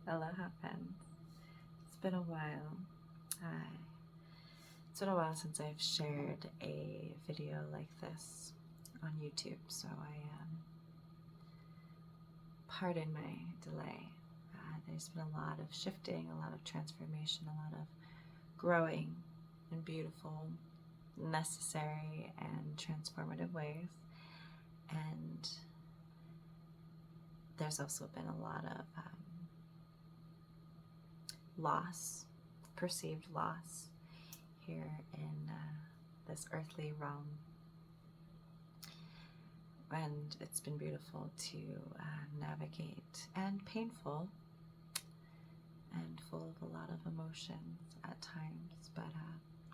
Aloha friends. It's been a while. It's been a while since I've shared a video like this on YouTube, so pardon my delay. There's been a lot of shifting, a lot of transformation, a lot of growing in beautiful, necessary, and transformative ways. And there's also been a lot of loss, perceived loss here in this earthly realm. And it's been beautiful to navigate, and painful, and full of a lot of emotions at times, but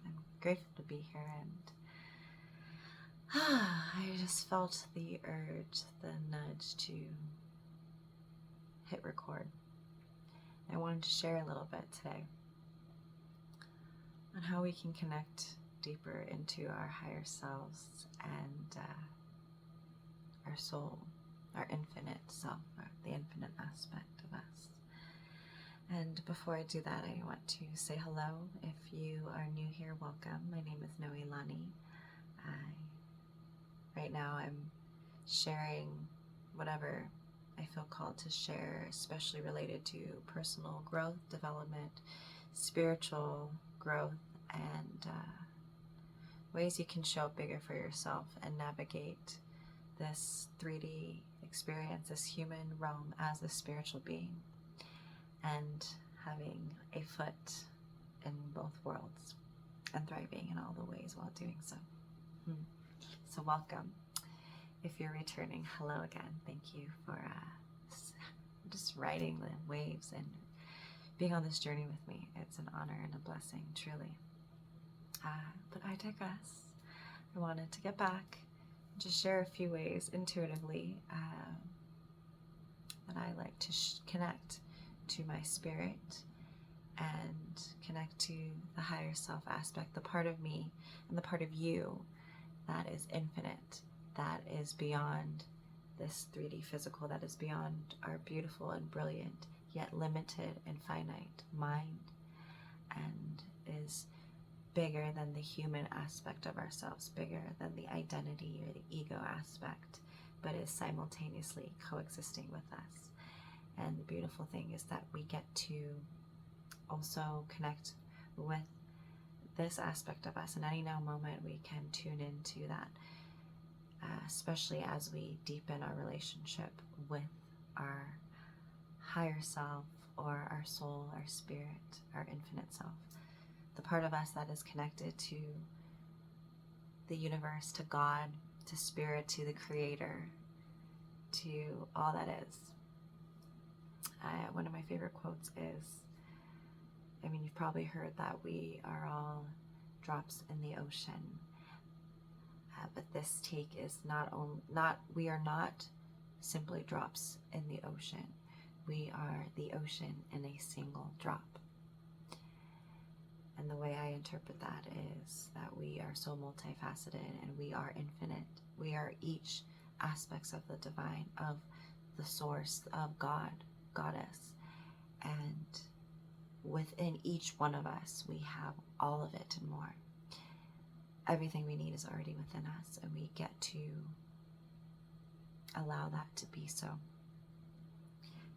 I'm grateful to be here, and I just felt the urge, the nudge to hit record. I wanted to share a little bit today on how we can connect deeper into our higher selves and our soul, our infinite self, or the infinite aspect of us. And before I do that, I want to say hello. If you are new here, welcome. My name is Noelani. Right now I'm sharing whatever I feel called to share, especially related to personal growth, development, spiritual growth, and ways you can show up bigger for yourself and navigate this 3D experience, this human realm as a spiritual being, and having a foot in both worlds and thriving in all the ways while doing so. So welcome. If you're returning, hello again. Thank you for just riding the waves and being on this journey with me. It's an honor and a blessing, truly. But I digress. I wanted to get back and just share a few ways intuitively that I like to connect to my spirit and connect to the higher self aspect, the part of me and the part of you that is infinite, that is beyond this 3D physical, that is beyond our beautiful and brilliant, yet limited and finite mind, and is bigger than the human aspect of ourselves, bigger than the identity or the ego aspect, but is simultaneously coexisting with us. And the beautiful thing is that we get to also connect with this aspect of us, and any now moment we can tune into that, especially as we deepen our relationship with our higher self, or our soul, our spirit, our infinite self, the part of us that is connected to the universe, to God, to spirit, to the creator, to all that is. One of my favorite quotes is, you've probably heard that we are all drops in the ocean. But this take is we are not simply drops in the ocean. We are the ocean in a single drop. And the way I interpret that is that we are so multifaceted, and we are infinite. We are each aspects of the divine, of the source, of God, Goddess. And within each one of us, we have all of it and more. Everything we need is already within us, and we get to allow that to be so.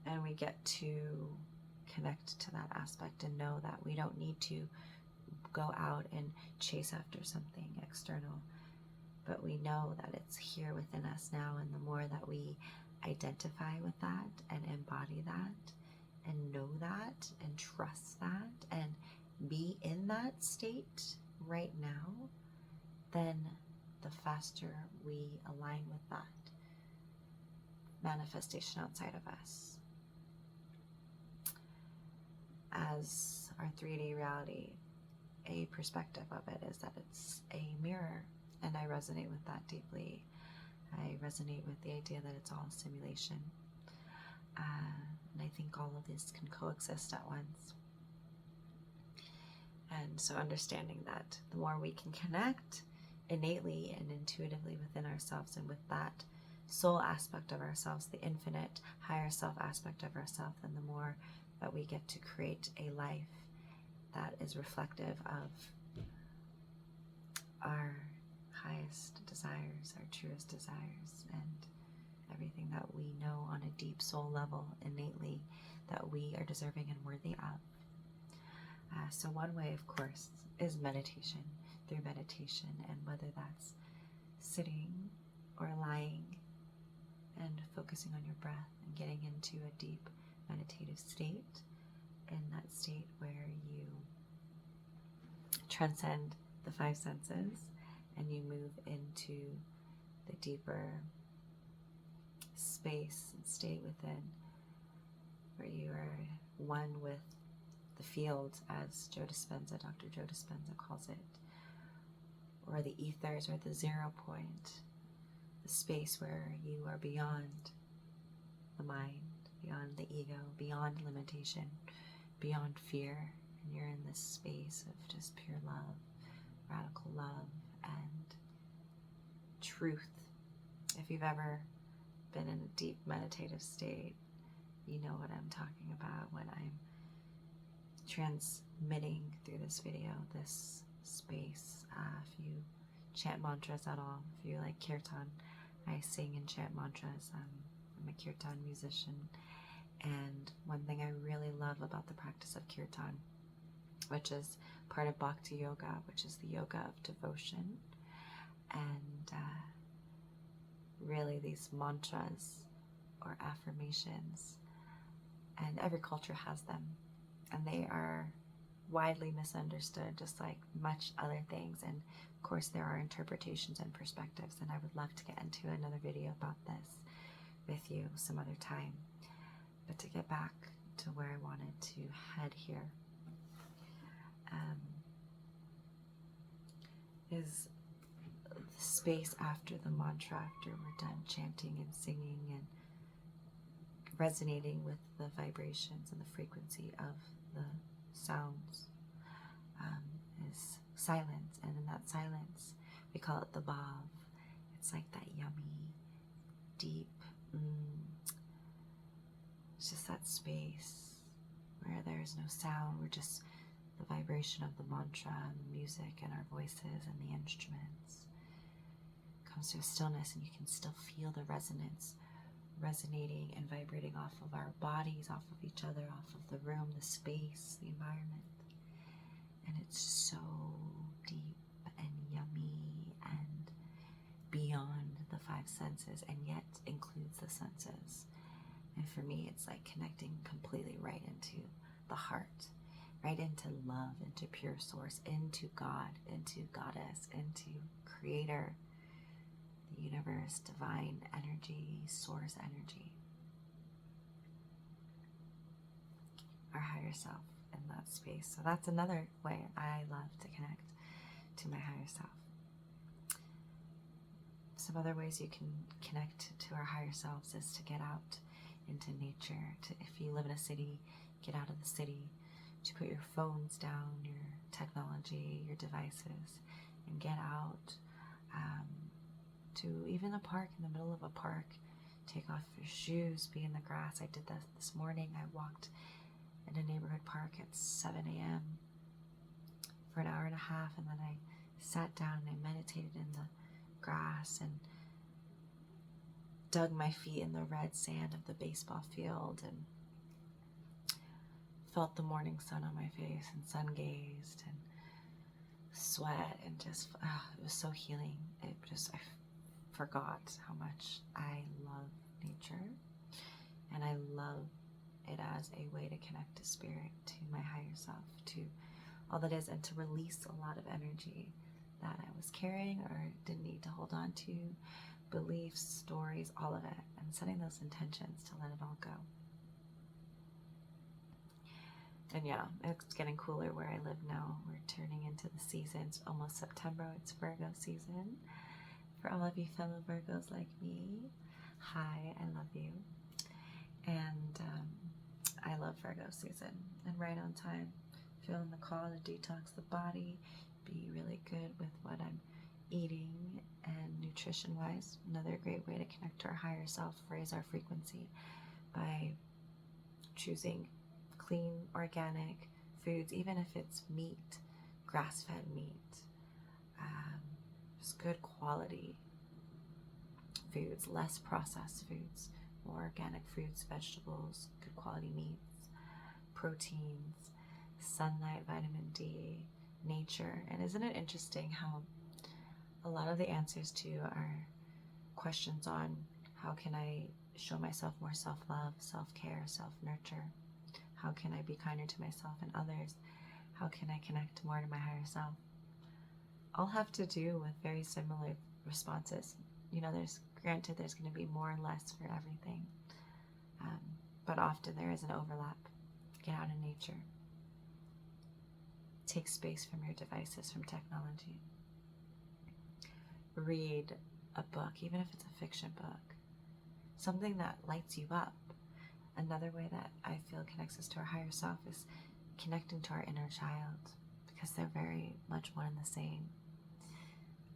And we get to connect to that aspect and know that we don't need to go out and chase after something external, but we know that it's here within us now. And the more that we identify with that and embody that and know that and trust that and be in that state right now, then the faster we align with that manifestation outside of us. As our 3D reality, a perspective of it is that it's a mirror, and I resonate with that deeply. I resonate with the idea that it's all simulation, and I think all of this can coexist at once. And so understanding that the more we can connect innately and intuitively within ourselves, and with that soul aspect of ourselves, the infinite higher self aspect of ourselves, then the more that we get to create a life that is reflective of our highest desires, our truest desires, and everything that we know on a deep soul level innately that we are deserving and worthy of. So one way, of course, is meditation, through meditation, and whether that's sitting or lying and focusing on your breath and getting into a deep meditative state, in that state where you transcend the five senses and you move into the deeper space and state within, where you are one with the field, as Dr. Joe Dispenza calls it, or the ethers, or the 0 point, the space where you are beyond the mind, beyond the ego, beyond limitation, beyond fear, and you're in this space of just pure love, radical love, and truth. If you've ever been in a deep meditative state, you know what I'm talking about when I'm transmitting through this video, this space. If you chant mantras at all, if you like kirtan, I sing and chant mantras. I'm a kirtan musician, and one thing I really love about the practice of kirtan, which is part of bhakti yoga, which is the yoga of devotion, and really these mantras or affirmations, and every culture has them, and they are widely misunderstood, just like much other things. And of course there are interpretations and perspectives, and I would love to get into another video about this with you some other time. But to get back to where I wanted to head here, is the space after the mantra, after we're done chanting and singing and resonating with the vibrations and the frequency of the sounds, is silence. And in that silence, we call it the bhav. It's like that yummy, deep, it's just that space where there is no sound. We're just the vibration of the mantra and the music and our voices and the instruments. It comes to a stillness, and you can still feel the resonance resonating and vibrating off of our bodies, off of each other, off of the room, the space, the environment. And it's so deep and yummy and beyond the five senses, and yet includes the senses. And for me, it's like connecting completely right into the heart, right into love, into pure source, into God, into goddess, into creator, the universe, divine energy, source energy, our higher self in that space. So that's another way I love to connect to my higher self. Some other ways you can connect to our higher selves is to get out into nature. If you live in a city, get out of the city, to put your phones down, your technology, your devices, and get out to even a park, in the middle of a park. Take off your shoes, be in the grass. I did that this morning. I walked in a neighborhood park at 7 a.m. for an hour and a half, and then I sat down and I meditated in the grass and dug my feet in the red sand of the baseball field and felt the morning sun on my face and sun gazed and sweat, and just it was so healing. I forgot how much I love nature, and I love it as a way to connect to spirit, to my higher self, to all that is, and to release a lot of energy that I was carrying or didn't need to hold on to, beliefs, stories, all of it, and setting those intentions to let it all go. And yeah, it's getting cooler where I live now. We're turning into the seasons, almost September. It's Virgo season. For all of you fellow Virgos like me, hi, I love you. And I love Virgo season. And right on time, feeling the call to detox the body, be really good with what I'm eating and nutrition wise, another great way to connect to our higher self, raise our frequency by choosing clean, organic foods, even if it's meat, grass-fed meat, just good quality foods, less processed foods, more organic fruits, vegetables, good quality meats, proteins, sunlight, vitamin D, nature. And isn't it interesting how a lot of the answers to our questions on how can I show myself more self-love, self-care, self-nurture, how can I be kinder to myself and others, how can I connect more to my higher self, all have to do with very similar responses. You know, there's going to be more and less for everything, but often there is an overlap. Get out in nature. Take space from your devices, from technology. Read a book, even if it's a fiction book, something that lights you up. Another way that I feel connects us to our higher self is connecting to our inner child, because they're very much one and the same.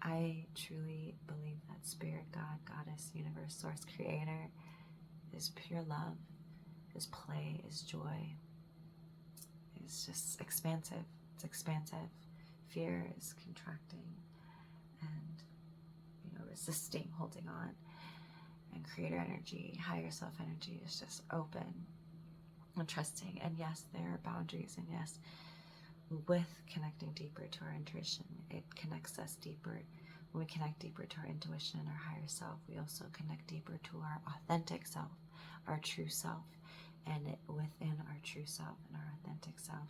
I truly believe that spirit, God, goddess, universe, source, creator is pure love, is play, is joy, is just expansive. It's expansive. Fear is contracting and, resisting, holding on. And creator energy, higher self energy is just open and trusting. And yes, there are boundaries. And yes, with connecting deeper to our intuition, it connects us deeper. When we connect deeper to our intuition and our higher self, we also connect deeper to our authentic self, our true self. And within our true self and our authentic self,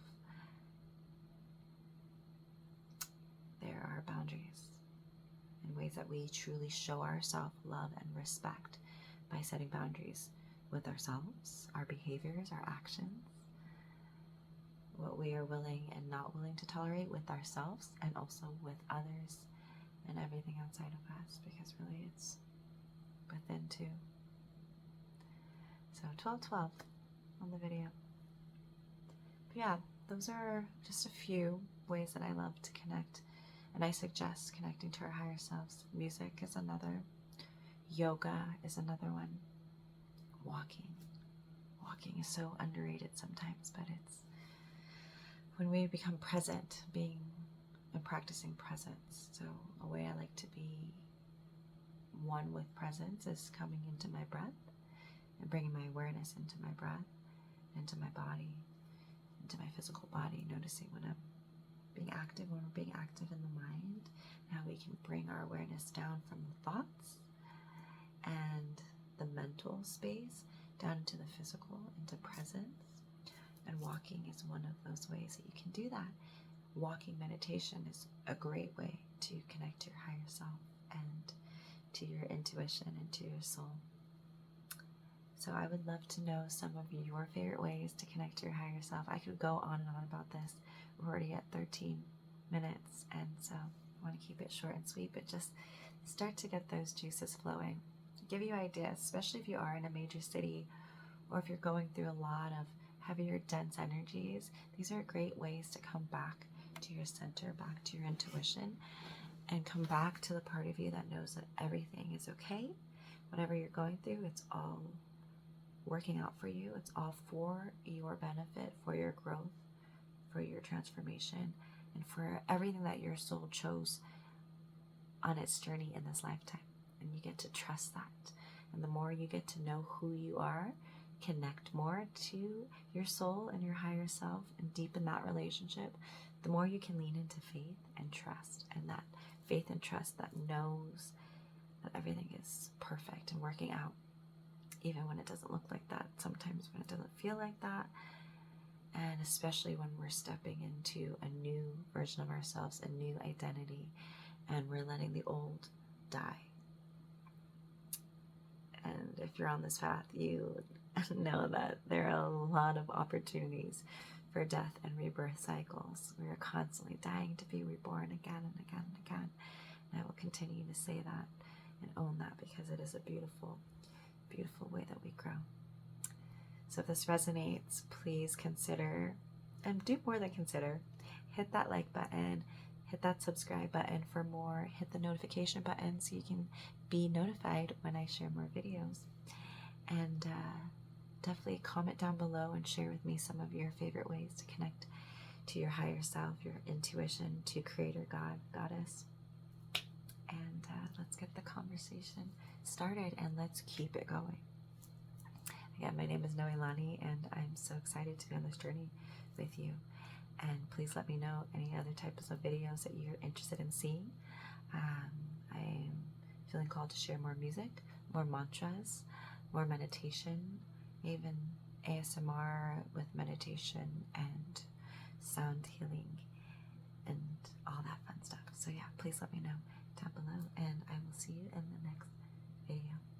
there are boundaries and ways that we truly show ourselves love and respect by setting boundaries with ourselves, our behaviors, our actions, what we are willing and not willing to tolerate with ourselves and also with others and everything outside of us, because really it's within too. So 1212 on the video. But yeah, those are just a few ways that I love to connect. And I suggest connecting to our higher selves. Music is another. Yoga is another one. Walking. Walking is so underrated sometimes, but it's when we become present, being and practicing presence. So a way I like to be one with presence is coming into my breath and bringing my awareness into my breath, into my body, into my physical body, noticing when I'm being active, when we're being active in the mind, how we can bring our awareness down from the thoughts and the mental space down into the physical, into presence. And walking is one of those ways that you can do that. Walking meditation is a great way to connect to your higher self and to your intuition and to your soul. So I would love to know some of your favorite ways to connect to your higher self. I could go on and on about this. We're already at 13 minutes, and so I want to keep it short and sweet, but just start to get those juices flowing. Give you ideas, especially if you are in a major city or if you're going through a lot of heavier, dense energies. These are great ways to come back to your center, back to your intuition, and come back to the part of you that knows that everything is okay. Whatever you're going through, it's all working out for you. It's all for your benefit, for your growth, for your transformation, and for everything that your soul chose on its journey in this lifetime. And you get to trust that. And the more you get to know who you are, connect more to your soul and your higher self and deepen that relationship, the more you can lean into faith and trust. And that faith and trust that knows that everything is perfect and working out, even when it doesn't look like that, sometimes when it doesn't feel like that. And especially when we're stepping into a new version of ourselves, a new identity, and we're letting the old die. And if you're on this path, you know that there are a lot of opportunities for death and rebirth cycles. We are constantly dying to be reborn again and again and again. And I will continue to say that and own that, because it is a beautiful, beautiful way that we grow. So if this resonates, please consider, and do more than consider, hit that like button, hit that subscribe button for more. Hit the notification button so you can be notified when I share more videos. And definitely comment down below and share with me some of your favorite ways to connect to your higher self, your intuition, to Creator, God, Goddess. And let's get the conversation started and let's keep it going. Again, my name is Noelani, and I'm so excited to be on this journey with you. And please let me know any other types of videos that you're interested in seeing. I'm feeling called to share more music, more mantras, more meditation, even ASMR with meditation and sound healing and all that fun stuff. So yeah, please let me know down below, and I will see you in the next video.